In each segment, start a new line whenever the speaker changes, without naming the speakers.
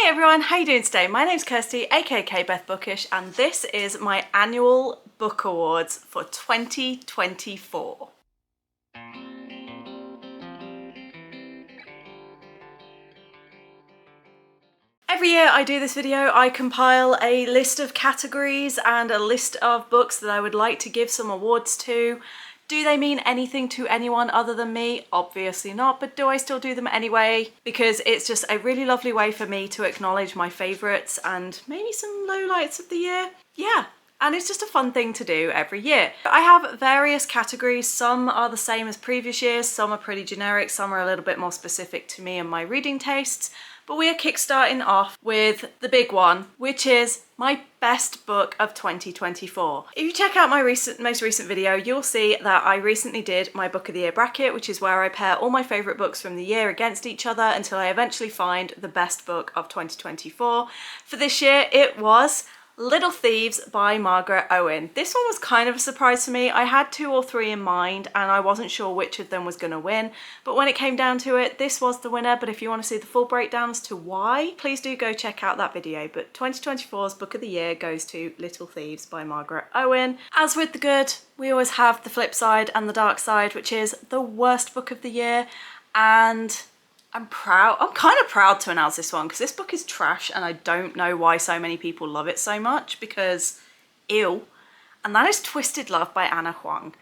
Hey everyone, how you doing today? My name's Kirsty, aka Beth Bookish, and this is my annual book awards for 2024. Every year I do this video, I compile a list of categories and a list of books that I would like to give some awards to. Do they mean anything to anyone other than me? Obviously not, but do I still do them anyway? Because it's just a really lovely way for me to acknowledge my favourites and maybe some lowlights of the year. Yeah, and it's just a fun thing to do every year. I have various categories. Some are the same as previous years, some are pretty generic, some are a little bit more specific to me and my reading tastes. But we are kickstarting off with the big one, which is my best book of 2024. If you check out my most recent video, you'll see that I recently did my book of the year bracket, which is where I pair all my favourite books from the year against each other until I eventually find the best book of 2024. For this year, it was Little Thieves by Margaret Owen. This one was kind of a surprise to me. I had 2 or 3 in mind and I wasn't sure which of them was going to win, but when it came down to it, this was the winner. But if you want to see the full breakdown as to why, please do go check out that video. But 2024's book of the year goes to Little Thieves by Margaret Owen. As with the good, we always have the flip side and the dark side, which is the worst book of the year. And I'm kind of proud to announce this one because this book is trash and I don't know why so many people love it so much because, ew. And that is Twisted Love by Anna Huang.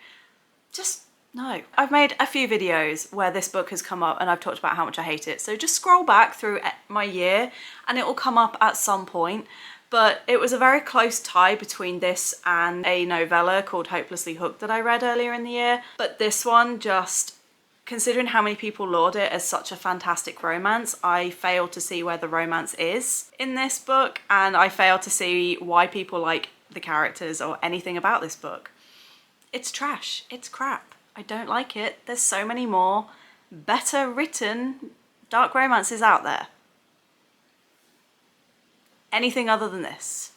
Just no. I've made a few videos where this book has come up and I've talked about how much I hate it. So just scroll back through my year and it will come up at some point. But it was a very close tie between this and a novella called Hopelessly Hooked that I read earlier in the year. But this one just, considering how many people laud it as such a fantastic romance, I failed to see where the romance is in this book, and I failed to see why people like the characters or anything about this book. It's trash. It's crap. I don't like it. There's so many more better written dark romances out there. Anything other than this.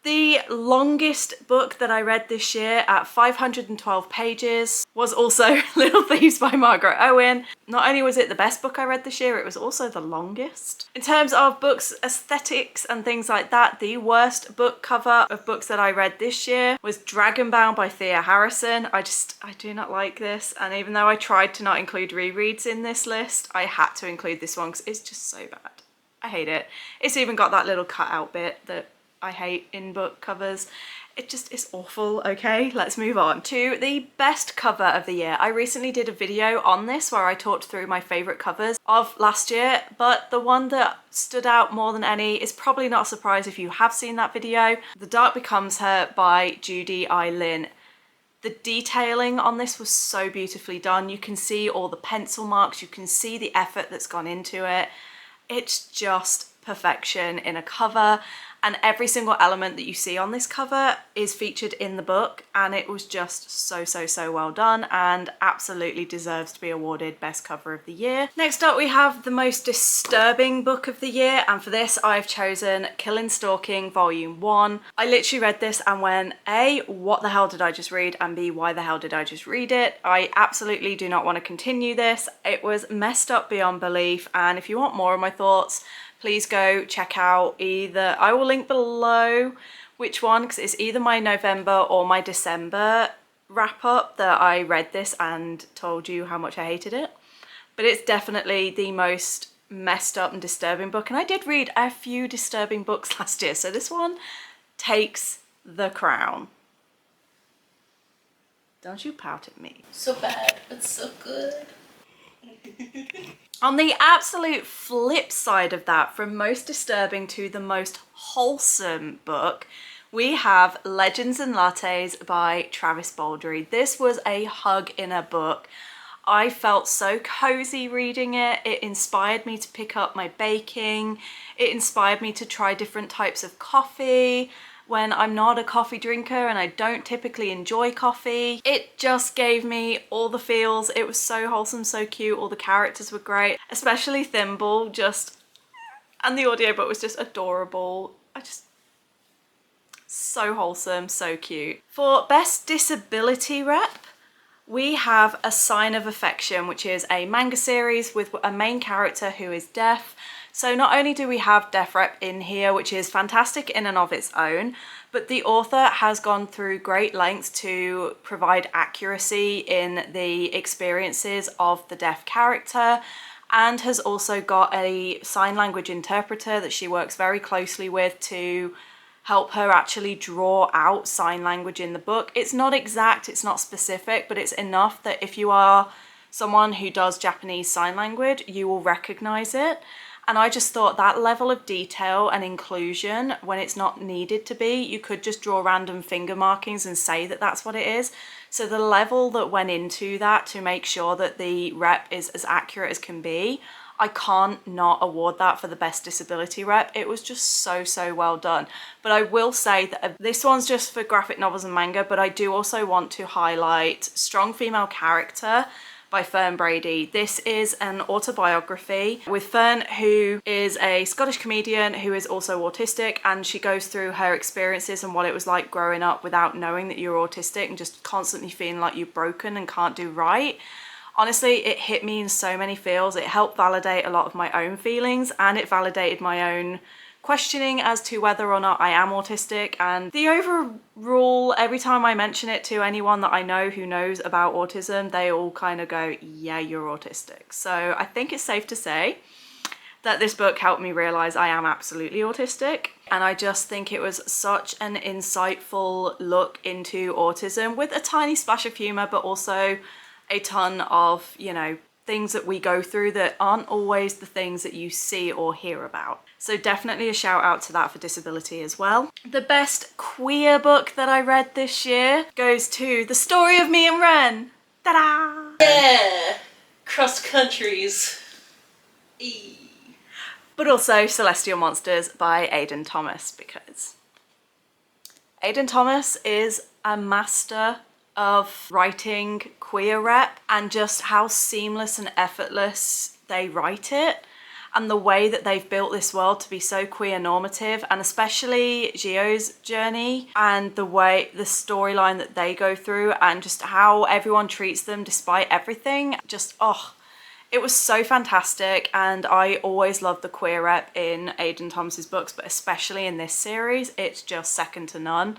The longest book that I read this year at 512 pages was also Little Thieves by Margaret Owen. Not only was it the best book I read this year, it was also the longest. In terms of books, aesthetics and things like that, the worst book cover of books that I read this year was Dragonbound by Thea Harrison. I do not like this, and even though I tried to not include rereads in this list, I had to include this one because it's just so bad. I hate it. It's even got that little cutout bit that I hate in book covers. It's awful. Okay, let's move on to the best cover of the year. I recently did a video on this where I talked through my favourite covers of last year, but the one that stood out more than any is probably not a surprise if you have seen that video. The Dark Becomes Her by Judy I. Lin. The detailing on this was so beautifully done. You can see all the pencil marks, you can see the effort that's gone into it. It's just perfection in a cover. And every single element that you see on this cover is featured in the book, and it was just so well done and absolutely deserves to be awarded best cover of the year. Next up we have the most disturbing book of the year, and for this I've chosen Killing Stalking Volume 1. I literally read this and went, A, what the hell did I just read, and B, why the hell did I just read it? I absolutely do not want to continue this. It was messed up beyond belief, and if you want more of my thoughts, please go check out either, I will link below which one, because it's either my November or my December wrap up that I read this and told you how much I hated it. But it's definitely the most messed up and disturbing book, and I did read a few disturbing books last year, so this one takes the crown. Don't you pout at me.
So bad, but so good.
On the absolute flip side of that, from most disturbing to the most wholesome book, we have Legends and Lattes by Travis Baldree. This was a hug in a book. I felt so cozy reading it. It inspired me to pick up my baking. It inspired me to try different types of coffee when I'm not a coffee drinker and I don't typically enjoy coffee. It just gave me all the feels. It was so wholesome, so cute. All the characters were great, especially Thimble, and the audiobook was just adorable. So wholesome, so cute. For best disability rep, we have A Sign of Affection, which is a manga series with a main character who is deaf. So not only do we have Def Rep in here, which is fantastic in and of its own, but the author has gone through great lengths to provide accuracy in the experiences of the deaf character, and has also got a sign language interpreter that she works very closely with to help her actually draw out sign language in the book. It's not exact, it's not specific, but it's enough that if you are someone who does Japanese sign language, you will recognize it. And I just thought that level of detail and inclusion, when it's not needed to be, you could just draw random finger markings and say that that's what it is. So the level that went into that to make sure that the rep is as accurate as can be, I can't not award that for the best disability rep. It was just so well done. But I will say that this one's just for graphic novels and manga, but I do also want to highlight Strong Female Character by Fern Brady. This is an autobiography with Fern, who is a Scottish comedian who is also autistic, and she goes through her experiences and what it was like growing up without knowing that you're autistic and just constantly feeling like you're broken and can't do right. Honestly, it hit me in so many feels. It helped validate a lot of my own feelings, and it validated my own questioning as to whether or not I am autistic. And the overall, every time I mention it to anyone that I know who knows about autism, they all kind of go, yeah, you're autistic. So I think it's safe to say that this book helped me realize I am absolutely autistic. And I just think it was such an insightful look into autism with a tiny splash of humor, but also a ton of, you know, things that we go through that aren't always the things that you see or hear about. So definitely a shout out to that for disability as well. The best queer book that I read this year goes to The Story of Me and Ren. Ta-da!
Yeah! Cross countries.
But also Celestial Monsters by Aidan Thomas, because Aidan Thomas is a master of writing queer rep, and just how seamless and effortless they write it, and the way that they've built this world to be so queer normative, and especially Gio's journey and the storyline that they go through, and just how everyone treats them despite everything. Just, oh, it was so fantastic. And I always love the queer rep in Aidan Thomas's books, but especially in this series, it's just second to none.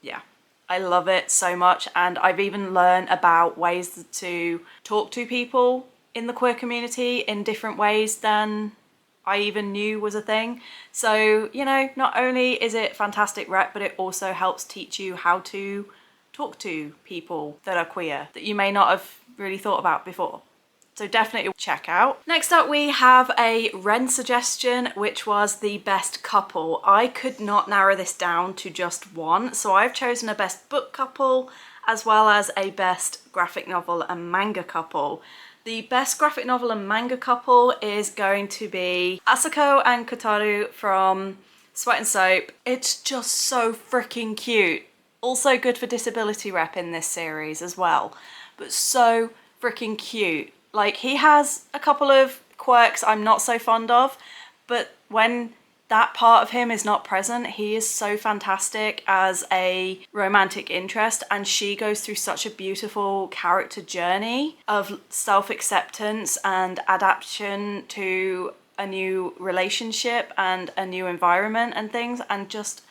Yeah, I love it so much. And I've even learned about ways to talk to people in the queer community in different ways than I even knew was a thing. So, you know, not only is it fantastic rep, but it also helps teach you how to talk to people that are queer that you may not have really thought about before. So definitely check out. Next up, we have a Ren suggestion, which was the best couple. I could not narrow this down to just one, so I've chosen a best book couple as well as a best graphic novel and manga couple. The best graphic novel and manga couple is going to be Asako and Kotaru from Sweat and Soap. It's just so freaking cute. Also good for disability rep in this series as well, but so freaking cute. Like, he has a couple of quirks I'm not so fond of, but when that part of him is not present, he is so fantastic as a romantic interest, and she goes through such a beautiful character journey of self-acceptance and adaptation to a new relationship and a new environment and things, and just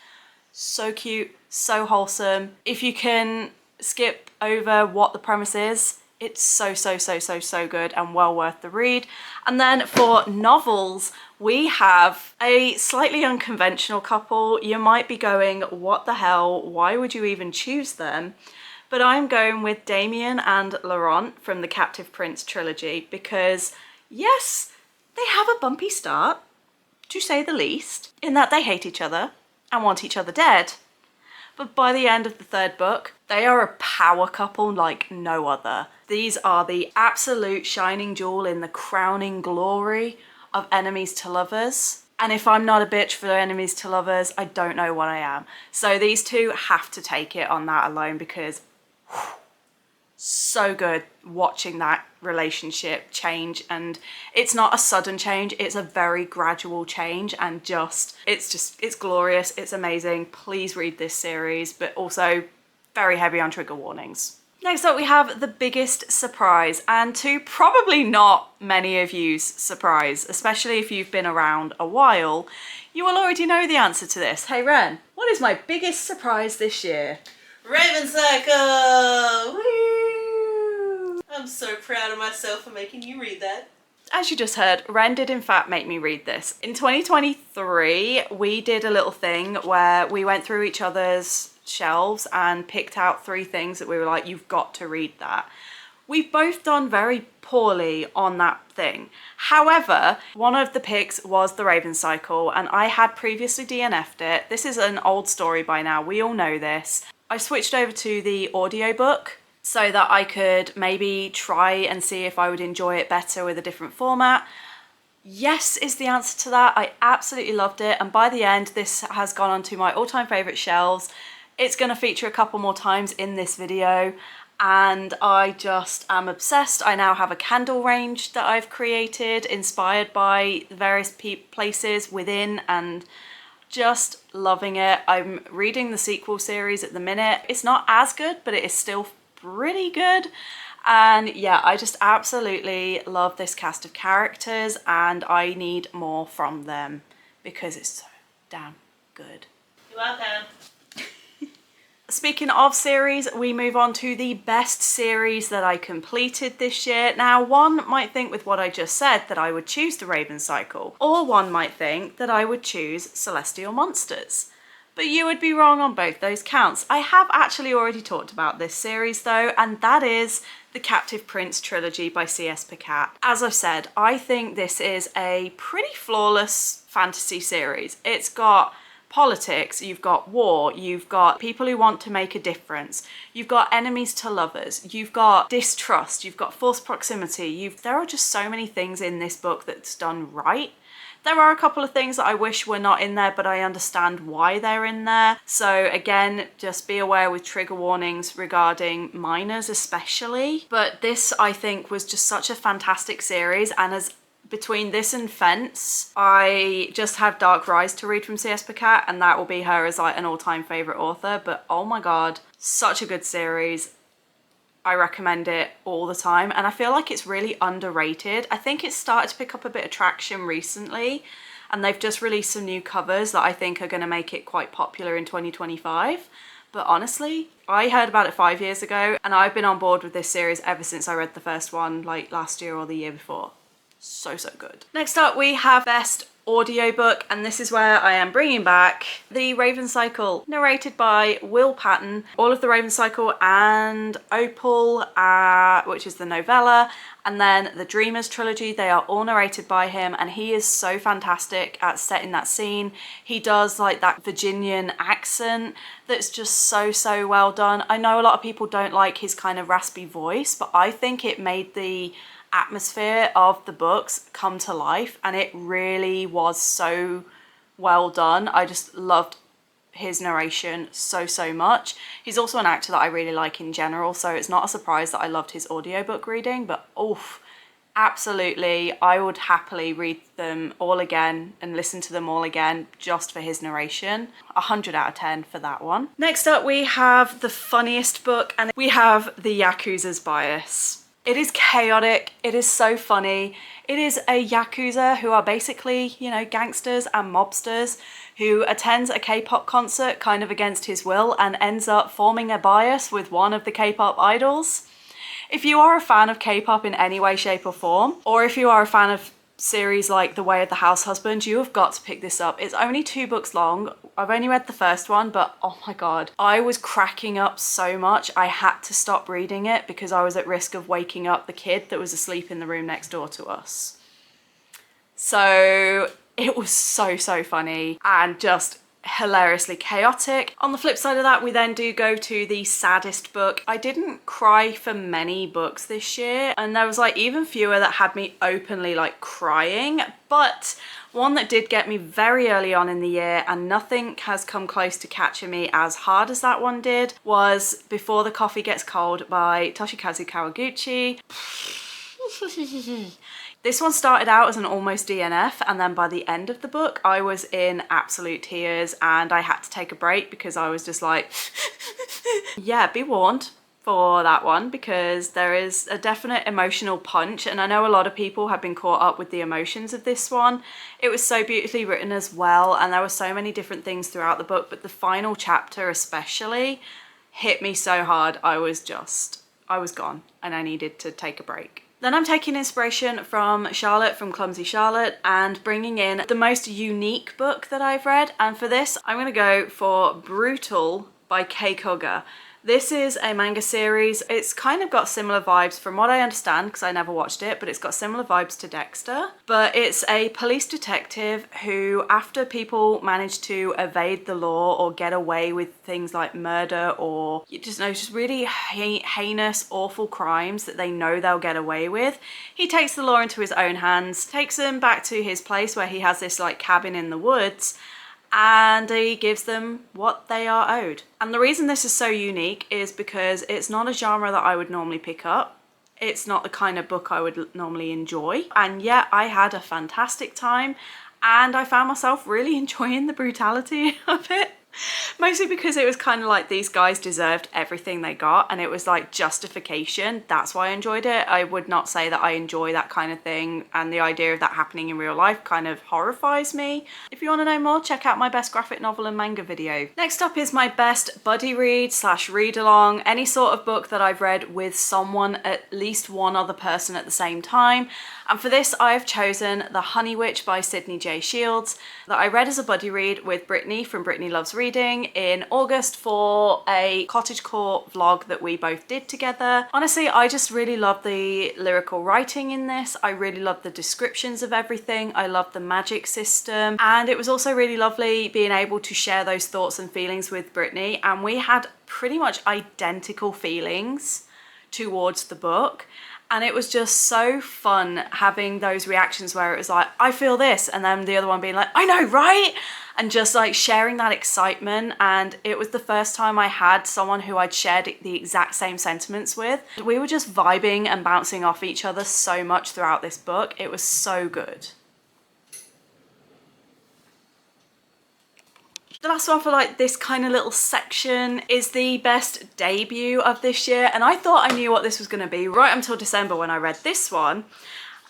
so cute, so wholesome. If you can skip over what the premise is, it's so good and well worth the read. And then for novels, we have a slightly unconventional couple. You might be going, what the hell? Why would you even choose them? But I'm going with Damien and Laurent from the Captive Prince trilogy because, yes, they have a bumpy start, to say the least, in that they hate each other and want each other dead. But by the end of the third book, they are a power couple like no other. These are the absolute shining jewel in the crowning glory of enemies to lovers. And if I'm not a bitch for enemies to lovers, I don't know what I am. So these two have to take it on that alone because so good watching that relationship change. And it's not a sudden change, it's a very gradual change, and it's glorious, it's amazing. Please read this series, but also very heavy on trigger warnings. Next up we have the biggest surprise, and to probably not many of you's surprise, especially if you've been around a while, you will already know the answer to this. Hey Ren, what is my biggest surprise this year?
Raven Cycle! Woo! I'm so proud of myself for making you read that.
As you just heard, Ren did in fact make me read this. In 2023, we did a little thing where we went through each other's shelves and picked out 3 things that we were like, you've got to read that. We've both done very poorly on that thing. However, one of the picks was The Raven Cycle, and I had previously DNF'd it. This is an old story by now, we all know this. I switched over to the audiobook so that I could maybe try and see if I would enjoy it better with a different format. Yes is the answer to that. I absolutely loved it, and by the end this has gone onto my all-time favourite shelves. It's going to feature a couple more times in this video, and I just am obsessed. I now have a candle range that I've created inspired by the various places within, and just loving it. I'm reading the sequel series at the minute. It's not as good, but it is still pretty good. And yeah, I just absolutely love this cast of characters, and I need more from them because it's so damn good.
You're welcome.
Speaking of series, we move on to the best series that I completed this year. Now, one might think with what I just said that I would choose The Raven Cycle, or one might think that I would choose Celestial Monsters. But you would be wrong on both those counts. I have actually already talked about this series though, and that is the Captive Prince trilogy by C.S. Pacat. As I've said, I think this is a pretty flawless fantasy series. It's got politics, you've got war, you've got people who want to make a difference, you've got enemies to lovers, you've got distrust, you've got forced proximity, there are just so many things in this book that's done right. There are a couple of things that I wish were not in there, but I understand why they're in there. So again, just be aware with trigger warnings regarding minors especially. But this, I think, was just such a fantastic series, and as between this and Fence, I just have Dark Rise to read from C.S. Pacat, and that will be her as like an all-time favourite author. But oh my god, such a good series. I recommend it all the time, and I feel like it's really underrated. I think it's started to pick up a bit of traction recently, and they've just released some new covers that I think are going to make it quite popular in 2025. But honestly, I heard about it 5 years ago, and I've been on board with this series ever since I read the first one, like last year or the year before. So good. Next up we have Best Audiobook, and this is where I am bringing back The Raven Cycle, narrated by Will Patton. All of The Raven Cycle and Opal, which is the novella, and then the Dreamers trilogy, they are all narrated by him, and he is so fantastic at setting that scene. He does like that Virginian accent that's just so well done. I know a lot of people don't like his kind of raspy voice, but I think it made the atmosphere of the books come to life, and it really was so well done. I just loved his narration so much. He's also an actor that I really like in general, so it's not a surprise that I loved his audiobook reading, but oof, absolutely, I would happily read them all again and listen to them all again just for his narration. 100 out of 10 for that one. Next up we have the funniest book, and we have The Yakuza's Bias. It is chaotic, it is so funny. It is a Yakuza who are basically, you know, gangsters and mobsters who attends a K-pop concert kind of against his will and ends up forming a bias with one of the K-pop idols. If you are a fan of K-pop in any way, shape or form, or if you are a fan of series like The Way of the House Husband, you have got to pick this up. It's only 2 books long. I've only read the first one, but oh my god, I was cracking up so much I had to stop reading it because I was at risk of waking up the kid that was asleep in the room next door to us. So it was so funny and just hilariously chaotic. On the flip side of that, we then do go to the saddest book. I didn't cry for many books this year, and there was like even fewer that had me openly like crying, but one that did get me very early on in the year, and nothing has come close to catching me as hard as that one did, was Before the Coffee Gets Cold by Toshikazu Kawaguchi. This one started out as an almost DNF, and then by the end of the book I was in absolute tears and I had to take a break because I was just like, yeah, be warned, for that one because there is a definite emotional punch, and I know a lot of people have been caught up with the emotions of this one. It was so beautifully written as well, and there were so many different things throughout the book, but the final chapter especially hit me so hard. I was gone and I needed to take a break. Then I'm taking inspiration from Charlotte from Clumsy Charlotte and bringing in the most unique book that I've read, and for this I'm going to go for Brutal by Kei Koga. This is a manga series. It's kind of got similar vibes from what I understand because I never watched it, but it's got similar vibes to Dexter. But it's a police detective who, after people manage to evade the law or get away with things like murder or just really heinous, awful crimes that they know they'll get away with, he takes the law into his own hands, takes them back to his place where he has this like cabin in the woods, and he gives them what they are owed. And the reason this is so unique is because it's not a genre that I would normally pick up. It's not the kind of book I would normally enjoy. And yet I had a fantastic time and I found myself really enjoying the brutality of it. Mostly because it was kind of like these guys deserved everything they got and it was like justification. That's why I enjoyed it. I would not say that I enjoy that kind of thing, and the idea of that happening in real life kind of horrifies me. If you want to know more, check out my best graphic novel and manga video. Next up is my best buddy read / read along, any sort of book that I've read with someone, at least one other person at the same time. And for this I have chosen The Honey Witch by Sydney J. Shields, that I read as a buddy read with Brittany from Brittany Loves Reading in August for a cottagecore vlog that we both did together. Honestly, I just really love the lyrical writing in this. I really love the descriptions of everything. I love the magic system, and it was also really lovely being able to share those thoughts and feelings with Brittany, and we had pretty much identical feelings towards the book. And it was just so fun having those reactions where it was like, I feel this, and then the other one being like, I know, right? And just like sharing that excitement. And it was the first time I had someone who I'd shared the exact same sentiments with. We were just vibing and bouncing off each other so much throughout this book. It was so good. The last one for like this kind of little section is the best debut of this year, and I thought I knew what this was going to be right until December when I read this one,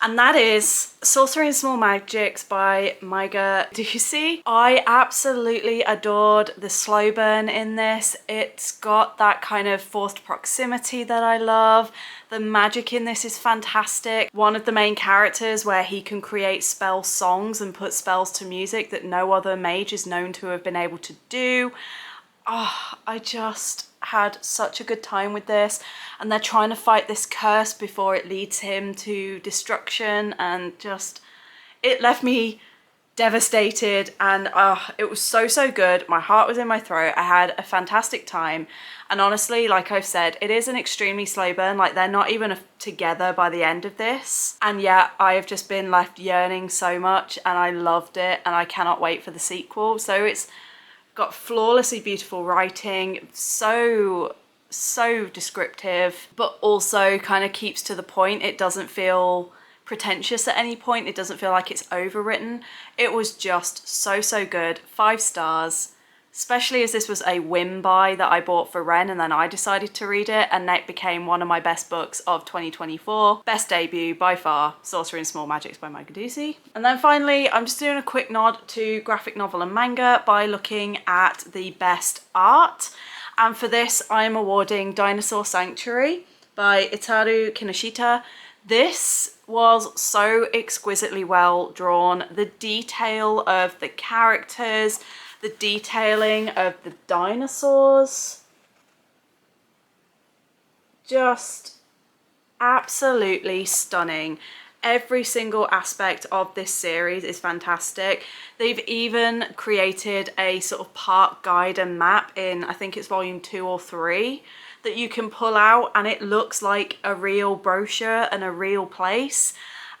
and that is Sorcery and Small Magics by Maiga Ducey. I absolutely adored the slow burn in this. It's got that kind of forced proximity that I love. The magic in this is fantastic. One of the main characters where he can create spell songs and put spells to music that no other mage is known to have been able to do. Oh, I just had such a good time with this, and they're trying to fight this curse before it leads him to destruction, and just it left me devastated, and it was so good. My heart was in my throat. I had a fantastic time, and honestly, like I've said, it is an extremely slow burn. Like, they're not even together by the end of this, and yet I have just been left yearning so much, and I loved it, and I cannot wait for the sequel. So it's got flawlessly beautiful writing, so descriptive, but also kind of keeps to the point. It doesn't feel pretentious at any point. It doesn't feel like it's overwritten. It was just so good. 5 stars, especially as this was a whim buy that I bought for Ren and then I decided to read it, and it became one of my best books of 2024. Best debut by far, Sorcery and Small Magics by Maiga Ducey. And then finally, I'm just doing a quick nod to graphic novel and manga by looking at the best art. And for this, I'm awarding Dinosaur Sanctuary by Itaru Kinoshita. This was so exquisitely well drawn. The detail of the characters, the detailing of the dinosaurs, just absolutely stunning. Every single aspect of this series is fantastic. They've even created a sort of park guide and map in, I think it's volume 2 or 3, that you can pull out, and it looks like a real brochure and a real place.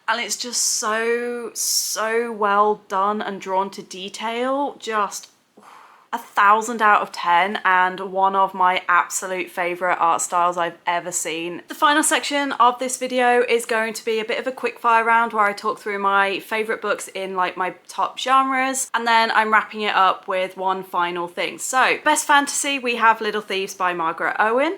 And it's just so well done and drawn to detail. Just 1,000 out of 10, and one of my absolute favorite art styles I've ever seen. The final section of this video is going to be a bit of a quick fire round where I talk through my favorite books in like my top genres, and then I'm wrapping it up with one final thing. So best fantasy, we have Little Thieves by Margaret Owen.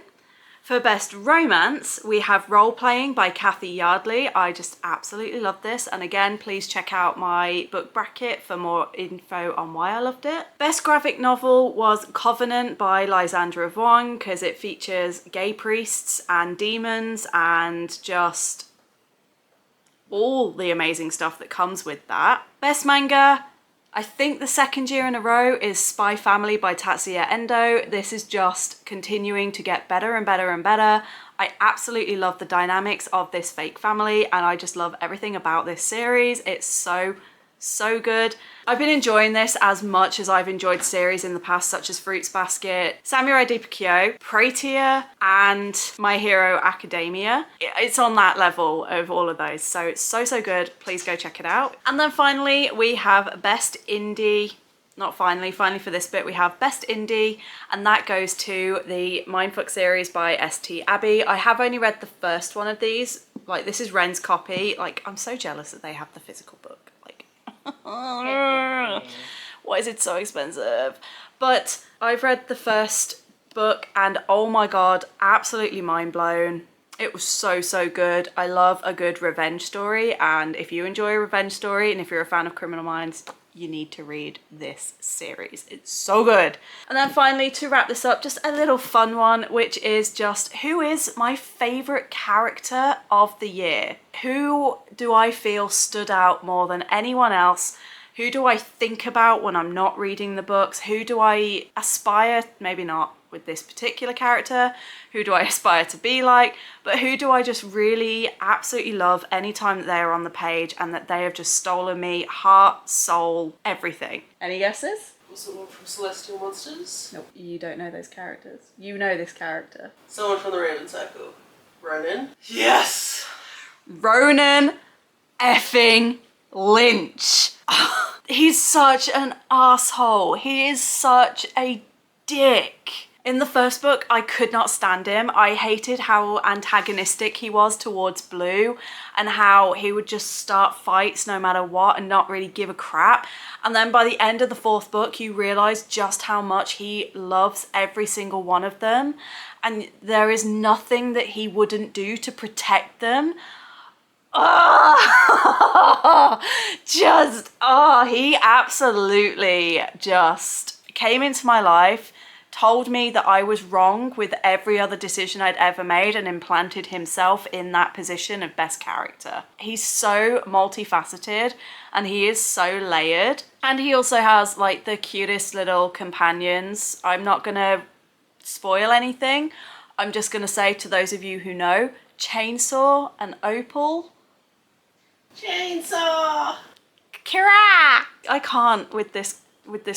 For best romance, we have Role Playing by Kathy Yardley. I just absolutely love this. And again, please check out my book bracket for more info on why I loved it. Best graphic novel was Covenant by Lysandra Vaughn because it features gay priests and demons and just all the amazing stuff that comes with that. Best manga, I think the second year in a row, is Spy Family by Tatsuya Endo. This is just continuing to get better and better and better. I absolutely love the dynamics of this fake family and I just love everything about this series. It's so good. I've been enjoying this as much as I've enjoyed series in the past such as Fruits Basket, Samurai Deepakyo, Praetia and My Hero Academia. It's on that level of all of those, so it's so good. Please go check it out. And then finally we have Best Indie, not finally for this bit, we have Best Indie, and that goes to the Mindfuck series by St. Abbey. I have only read the first one of these. Like, this is Ren's copy. Like, I'm so jealous that they have the physical book. Why is it so expensive? But I've read the first book and oh my god, absolutely mind blown. It was so good. I love a good revenge story, and if you enjoy a revenge story and if you're a fan of Criminal Minds, you need to read this series. It's so good. And then finally, to wrap this up, just a little fun one, which is just, who is my favorite character of the year? Who do I feel stood out more than anyone else? Who do I think about when I'm not reading the books? Who do I aspire, maybe not with this particular character, who do I aspire to be like, but who do I just really absolutely love anytime that they are on the page and that they have just stolen me, heart, soul, everything. Any guesses?
Someone from Celestial Monsters?
Nope, you don't know those characters. You know this character.
Someone from the Raven Cycle. Ronan? Yes!
Ronan effing Lynch. He's such an asshole. He is such a dick. In the first book, I could not stand him. I hated how antagonistic he was towards Blue and how he would just start fights no matter what and not really give a crap. And then by the end of the fourth book, you realise just how much he loves every single one of them. And there is nothing that he wouldn't do to protect them. He absolutely just came into my life, told me that I was wrong with every other decision I'd ever made, and implanted himself in that position of best character. He's so multifaceted and he is so layered, and he also has like the cutest little companions. I'm not gonna spoil anything. I'm just gonna say, to those of you who know, Chainsaw and Opal.
Chainsaw!
Kira! I can't with this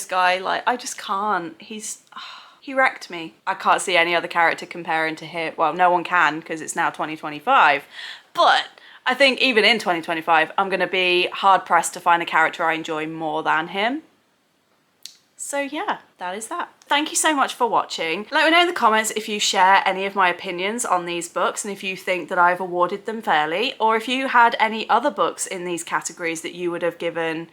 guy. Like, I just can't. He wrecked me. I can't see any other character comparing to him. Well, no one can because it's now 2025. But I think even in 2025, I'm going to be hard pressed to find a character I enjoy more than him. So yeah, that is that. Thank you so much for watching. Let me know in the comments if you share any of my opinions on these books and if you think that I've awarded them fairly, or if you had any other books in these categories that you would have given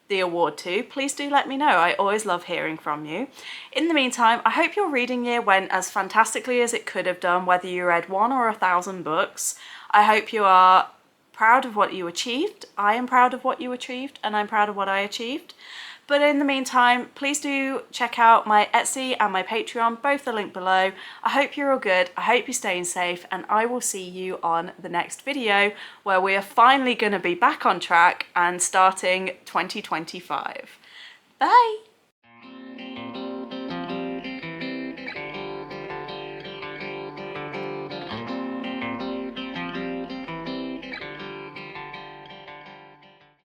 the award to. Please do let me know. I always love hearing from you. In the meantime, I hope your reading year went as fantastically as it could have done, whether you read 1 or 1,000 books. I hope you are proud of what you achieved. I am proud of what you achieved, and I'm proud of what I achieved. But in the meantime, please do check out my Etsy and my Patreon, both are linked below. I hope you're all good, I hope you're staying safe, and I will see you on the next video where we are finally going to be back on track and starting 2025. Bye!